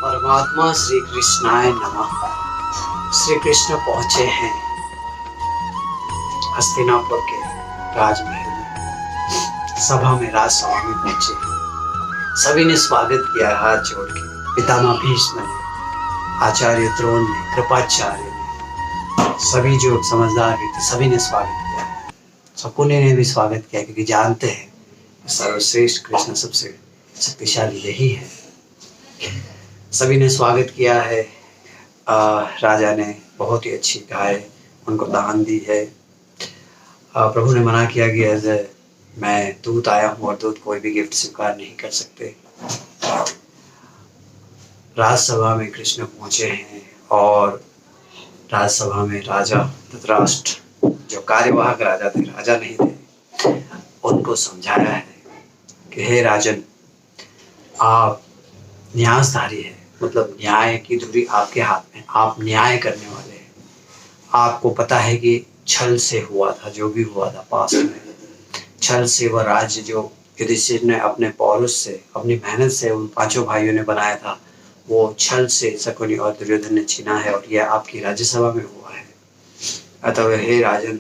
परमात्मा श्री कृष्णाय नमः। श्री कृष्ण पहुंचे हैं हस्तिनापुर के राजमहल में, सभा में, राजसभा में पहुंचे। सभी ने स्वागत किया हाथ जोड़ के। पितामह भीष्म ने, आचार्य द्रोण ने, कृपाचार्य ने, सभी जो समझदार व्यक्ति सभी ने स्वागत किया। शकुनि ने भी स्वागत किया क्योंकि जानते हैं सर्वश्रेष्ठ कृष्ण सबसे शक्तिशाली यही है। सभी ने स्वागत किया है। राजा ने बहुत ही अच्छी गाय उनको दान दी है। प्रभु ने मना किया कि एज मैं दूत आया हूँ और दूत कोई भी गिफ्ट स्वीकार नहीं कर सकते। राजसभा में कृष्ण पहुंचे हैं और राजसभा में राजा धृतराष्ट्र जो कार्यवाहक राजा थे, राजा नहीं थे, उनको समझाया है कि हे राजन, आप न्यायधारी है, मतलब न्याय की धुरी आपके हाथ में, आप न्याय करने वाले हैं। आपको पता है कि छल से हुआ था, जो भी हुआ था पास्ट में, छल से वह राज्य जो युधिष्ठिर ने अपने पौरुष से, अपनी मेहनत से उन पांचों भाइयों ने बनाया था, वो छल से शकुनि और दुर्योधन ने छीना है और यह आपकी राज्यसभा में हुआ है। अतः हे राजन,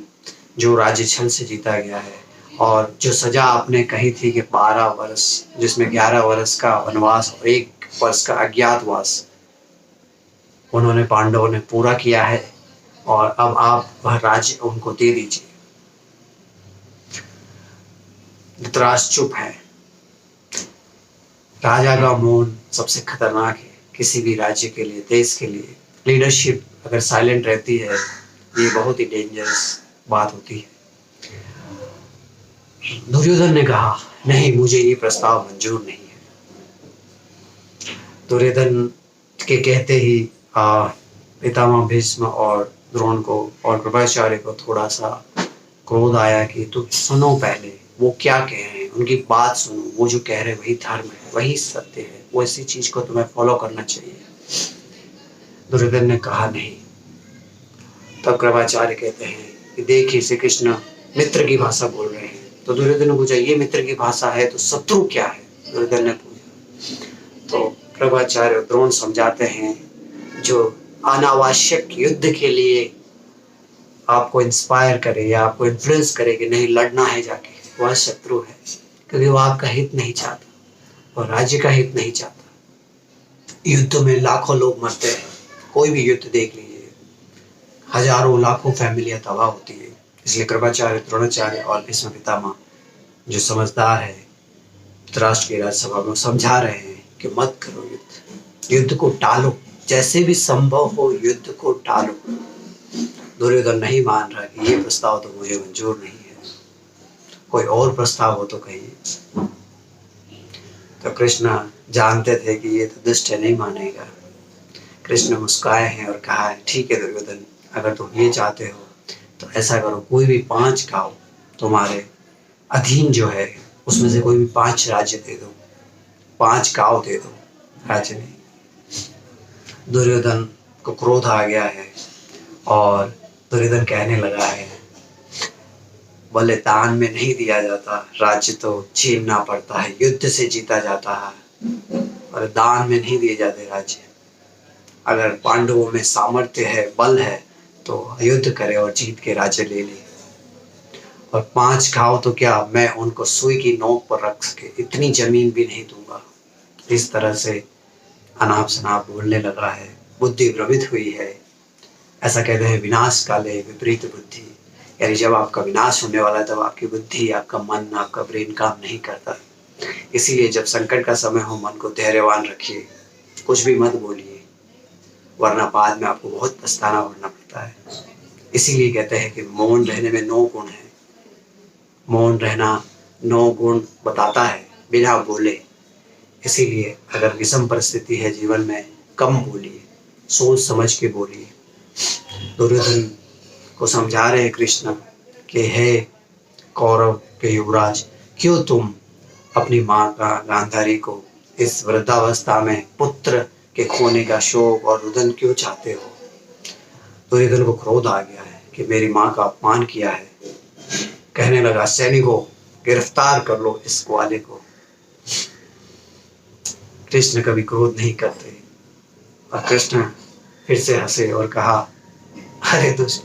जो राज्य छल से जीता गया है और जो सजा आपने कही थी कि 12 वर्ष, जिसमें 11 वर्ष का वनवास और 1 वर्ष का अज्ञातवास, उन्होंने पांडवों ने पूरा किया है और अब आप वह राज्य उनको दे दीजिए। धृतराष्ट्र चुप है। राजा का मौन सबसे खतरनाक है किसी भी राज्य के लिए, देश के लिए। लीडरशिप अगर साइलेंट रहती है, ये बहुत ही डेंजरस बात होती है। दुर्योधन ने कहा, नहीं, मुझे ये प्रस्ताव मंजूर नहीं है। दुर्योधन के कहते ही पितामह भीष्म और द्रोण को और कृपाचार्य को थोड़ा सा क्रोध आया कि तुम सुनो, पहले वो क्या कह रहे हैं, उनकी बात सुनो। वो जो कह रहे हैं वही धर्म है, वही सत्य है, वो इसी चीज को तुम्हें फॉलो करना चाहिए। दुर्योधन ने कहा नहीं। तब कृपाचार्य कहते हैं कि देखिए, श्री कृष्ण मित्र की भाषा बोल रहे हैं। तो दुर्योधन ने पूछा, ये मित्र की भाषा है तो शत्रु क्या है? दुर्योधन ने पूछा। तो कृपाचार्य द्रोण समझाते हैं, जो अनावश्यक युद्ध के लिए आपको इंस्पायर करे या आपको इन्फ्लुएंस करे कि नहीं लड़ना है जाके, वह शत्रु है, क्योंकि वो आपका हित नहीं चाहता और राज्य का हित नहीं चाहता। युद्ध में लाखों लोग मरते हैं, कोई भी युद्ध देख लीजिए, हजारों लाखों फैमिलियां तबाह होती है। इसलिए कृपाचार्य, द्रोणाचार्य और भीष्म पितामह जो समझदार है, धृतराष्ट्र की राजसभा में समझा रहे हैं कि मत करो युद्ध, युद्ध को टालो, जैसे भी संभव हो युद्ध को टालो। दुर्योधन नहीं मान रहा कि ये प्रस्ताव तो मुझे मंजूर नहीं है, कोई और प्रस्ताव हो तो कहिए। तो कृष्ण जानते थे कि ये तो दुष्ट है, नहीं मानेगा। कृष्ण मुस्काए हैं और कहा है, ठीक है दुर्योधन, अगर तुम ये चाहते हो तो ऐसा करो, कोई भी 5 गांव तुम्हारे अधीन जो है उसमें से कोई भी 5 राज्य दे दो, 5 गांव दे दो, राज्य नहीं। दुर्योधन को क्रोध आ गया है और दुर्योधन कहने लगा है, बोले दान में नहीं दिया जाता, राज्य तो छीनना पड़ता है, युद्ध से जीता जाता है और दान में नहीं दिए जाते राज्य। अगर पांडवों में सामर्थ्य है, बल है, तो युद्ध करे और जीत के राज्य ले ले। और 5 घाव तो क्या, मैं उनको सुई की नोक पर रख सके इतनी जमीन भी नहीं दूंगा। इस तरह से अनाप शनाप बोलने लगा है, बुद्धि भ्रमित हुई है। ऐसा कहते हैं, विनाश काले विपरीत बुद्धि, यानी जब आपका विनाश होने वाला है तब आपकी बुद्धि, आपका मन, आपका ब्रेन काम नहीं करता। इसीलिए जब संकट का समय हो, मन को धैर्यवान रखिए, कुछ भी मत बोलिए, वरना बाद में आपको बहुत पछताना पड़ना पड़ता है। इसीलिए कहते हैं कि मौन रहने में 9 गुण है। मौन रहना 9 गुण बताता है, बिना बोले। इसीलिए अगर विषम परिस्थिति है जीवन में, कम बोलिए, सोच समझ के बोलिए। दुर्योधन को समझा रहे हैं कृष्ण कि हे कौरव के युवराज, क्यों तुम अपनी माँ का गांधारी को इस वृद्धावस्था में पुत्र के खोने का शोक और रुदन क्यों चाहते हो? दुर्योधन को क्रोध आ गया है कि मेरी माँ का अपमान किया है। कहने लगा, सैनिकों गिरफ्तार कर लो इस ग्वाले को। कृष्ण कभी क्रोध नहीं करते। और कृष्ण फिर से हंसे और कहा, अरे दुष्ट,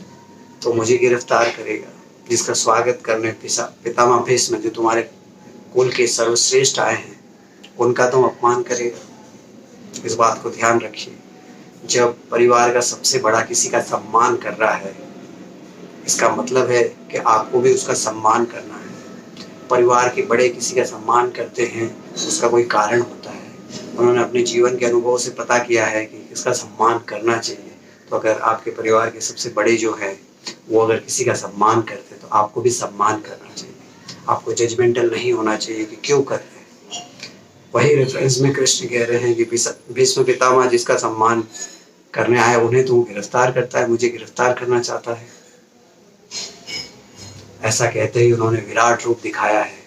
तो मुझे गिरफ्तार करेगा, जिसका स्वागत करने पितामह भीष्म जो तुम्हारे कुल के सर्वश्रेष्ठ आए हैं, उनका तुम अपमान करेगा। इस बात को ध्यान रखिए, जब परिवार का सबसे बड़ा किसी का सम्मान कर रहा है, इसका मतलब है कि आपको भी उसका सम्मान करना है। परिवार के बड़े किसी का सम्मान करते हैं, उसका कोई कारण होता है। उन्होंने अपने जीवन के अनुभव से पता किया है कि इसका सम्मान करना चाहिए। तो अगर आपके परिवार के सबसे बड़े जो है वो अगर किसी का सम्मान करते, तो आपको भी सम्मान करना चाहिए। आपको जजमेंटल नहीं होना चाहिए कि क्यों कर रहे हैं। वही रेफरेंस में कृष्ण कह रहे हैं कि भीष्म पितामह जिसका सम्मान करने आया, उन्हें तो गिरफ्तार करता है, मुझे गिरफ्तार करना चाहता है। ऐसा कहते ही उन्होंने विराट रूप दिखाया है।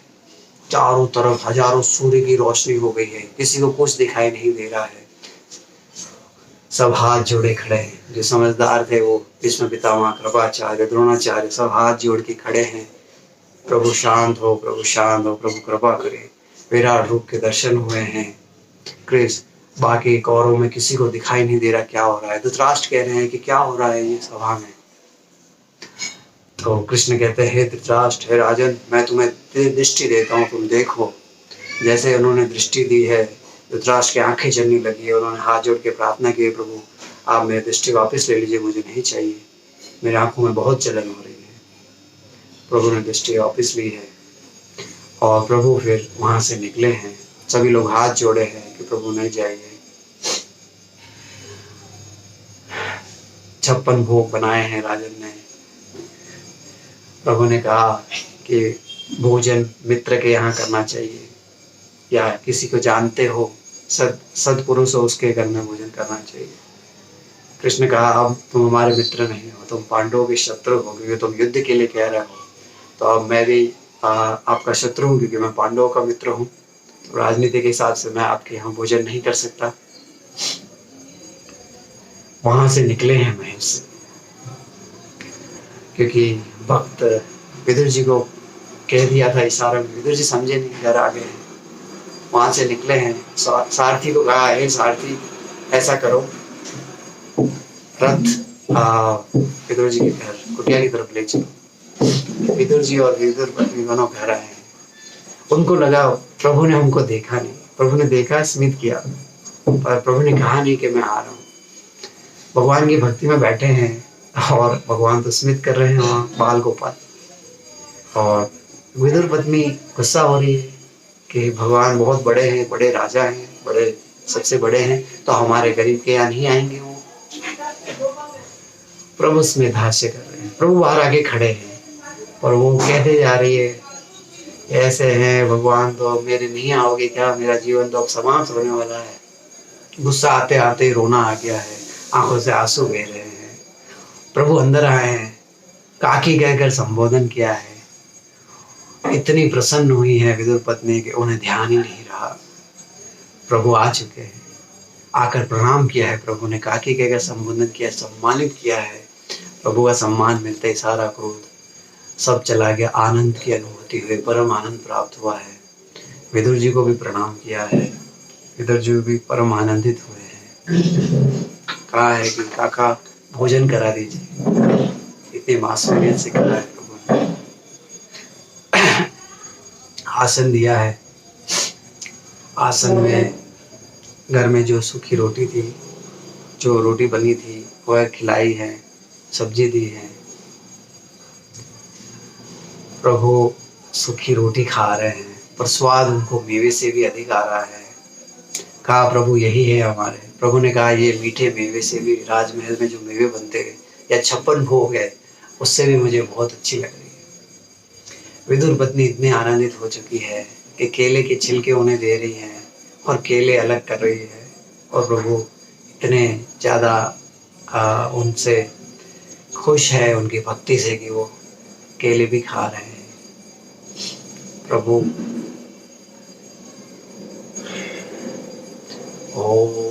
चारों तरफ हजारों सूर्य की रोशनी हो गई है, किसी को कुछ दिखाई नहीं दे रहा है। सब हाथ जोड़े खड़े हैं। जो समझदार थे वो भीष्म पितामह, कृपाचार्य, द्रोणाचार्य सब हाथ जोड़ के खड़े हैं। प्रभु शांत हो, प्रभु शांत हो, प्रभु कृपा करे। विराट रूप के दर्शन हुए हैं। कृष्ण बाकी कौरवों में किसी को दिखाई नहीं दे रहा क्या हो रहा है। धृतराष्ट्र कह रहे हैं कि क्या हो रहा है ये सभा में। तो कृष्ण कहते हैं, हे धृतराष्ट्र, हे राजन, मैं तुम्हें दृष्टि देता हूँ, तुम देखो। जैसे उन्होंने दृष्टि दी है, धृतराष्ट्र की आंखें जलने लगी है। उन्होंने हाथ जोड़ के प्रार्थना की, प्रभु आप मेरी दृष्टि वापस ले लीजिए, मुझे नहीं चाहिए, मेरी आंखों में बहुत जलन हो रही है। प्रभु ने दृष्टि वापस ली है और प्रभु फिर वहां से निकले हैं। सभी लोग हाथ जोड़े हैं कि प्रभु नहीं जाइए। 56 भोग बनाए हैं राजन ने। प्रभु ने कहा कि भोजन मित्र के यहाँ करना चाहिए, या किसी को जानते हो सदपुरुष हो उसके घर में भोजन करना चाहिए। कृष्ण कहा, अब तुम हमारे मित्र नहीं हो, तुम पांडवों के शत्रु हो, क्योंकि तुम युद्ध के लिए कह रहे हो। तो अब मैं भी आपका शत्रु हूँ, क्योंकि मैं पांडवों का मित्र हूँ। तो राजनीति के हिसाब से मैं आपके यहाँ भोजन नहीं कर सकता। वहां से निकले हैं महल से, क्योंकि भक्त विदुर जी को कह दिया था इशारा में, विदुर जी समझे नहीं, घर आ गए। वहां से निकले हैं। सारथी को कहा, हे सारथी, ऐसा करो, रथ विदुर जी के घर कुटिया की तरफ ले चलो। विदुर जी और विदुर पत्नी दोनों घर आए हैं। उनको लगा प्रभु ने हमको देखा नहीं। प्रभु ने देखा, स्मित किया, पर प्रभु ने कहा नहीं कि मैं आ रहा हूँ। भगवान की भक्ति में बैठे हैं और भगवान तो स्मित कर रहे हैं वहाँ बाल गोपाल। और विदुर पत्नी गुस्सा हो रही है कि भगवान बहुत बड़े हैं, बड़े राजा हैं, बड़े सबसे बड़े हैं, तो हमारे गरीब के यहाँ नहीं आएंगे वो। प्रभु उसमें हास्य कर रहे हैं। प्रभु बाहर आके खड़े हैं और वो कहते जा रही है, ऐसे हैं भगवान, तो मेरे नहीं आओगे क्या, मेरा जीवन तो अब समाप्त होने वाला है। गुस्सा आते आते रोना आ गया है, आंखों से आंसू बह रहे हैं। प्रभु अंदर आए हैं, काकी कहकर संबोधन किया है। इतनी प्रसन्न हुई है विदुर पत्नी कि उन्हें ध्यान ही नहीं रहा। प्रभु आ चुके हैं, आकर प्रणाम किया है। प्रभु ने काकी कहकर संबोधन किया, सम्मानित किया है। प्रभु का सम्मान मिलते ही सारा क्रोध सब चला गया। आनंद की अनुभूति हुई, परम आनंद प्राप्त हुआ है। विदुर जी को भी प्रणाम किया है। विदुर जी भी परम आनंदित हुए हैं। कहा है कि काका भोजन करा दीजिए, इतनी मासूमियत से कहा है प्रभु ने। आसन दिया है। आसन में घर में जो सूखी रोटी थी, जो रोटी बनी थी, वह खिलाई है, सब्जी दी है। प्रभु सूखी रोटी खा रहे हैं, पर स्वाद उनको मेवे से भी अधिक आ रहा है। कहा, प्रभु यही है हमारे। प्रभु ने कहा, ये मीठे मेवे से भी, राजमहल में जो मेवे बनते हैं या 56 भोग है, उससे भी मुझे बहुत अच्छी लग रही है। विदुर पत्नी इतनी आनंदित हो चुकी है कि केले के छिलके उन्हें दे रही हैं और केले अलग कर रही है। और प्रभु इतने ज़्यादा उनसे खुश है, उनकी भक्ति से, कि वो केले भी खा रहे हैं। प्रभु ओम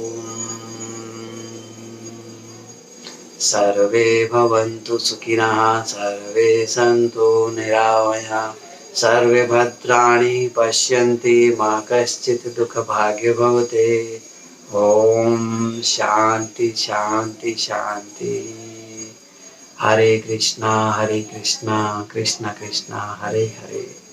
सर्वे भवन्तु सुखिनः, सर्वे सन्तु निरामया, सर्वे भद्राणि पश्यन्ति मा कश्चित् दुःखभाग्य भवते। ओम शांति शांति शांति। हरे कृष्णा कृष्णा कृष्णा हरे हरे।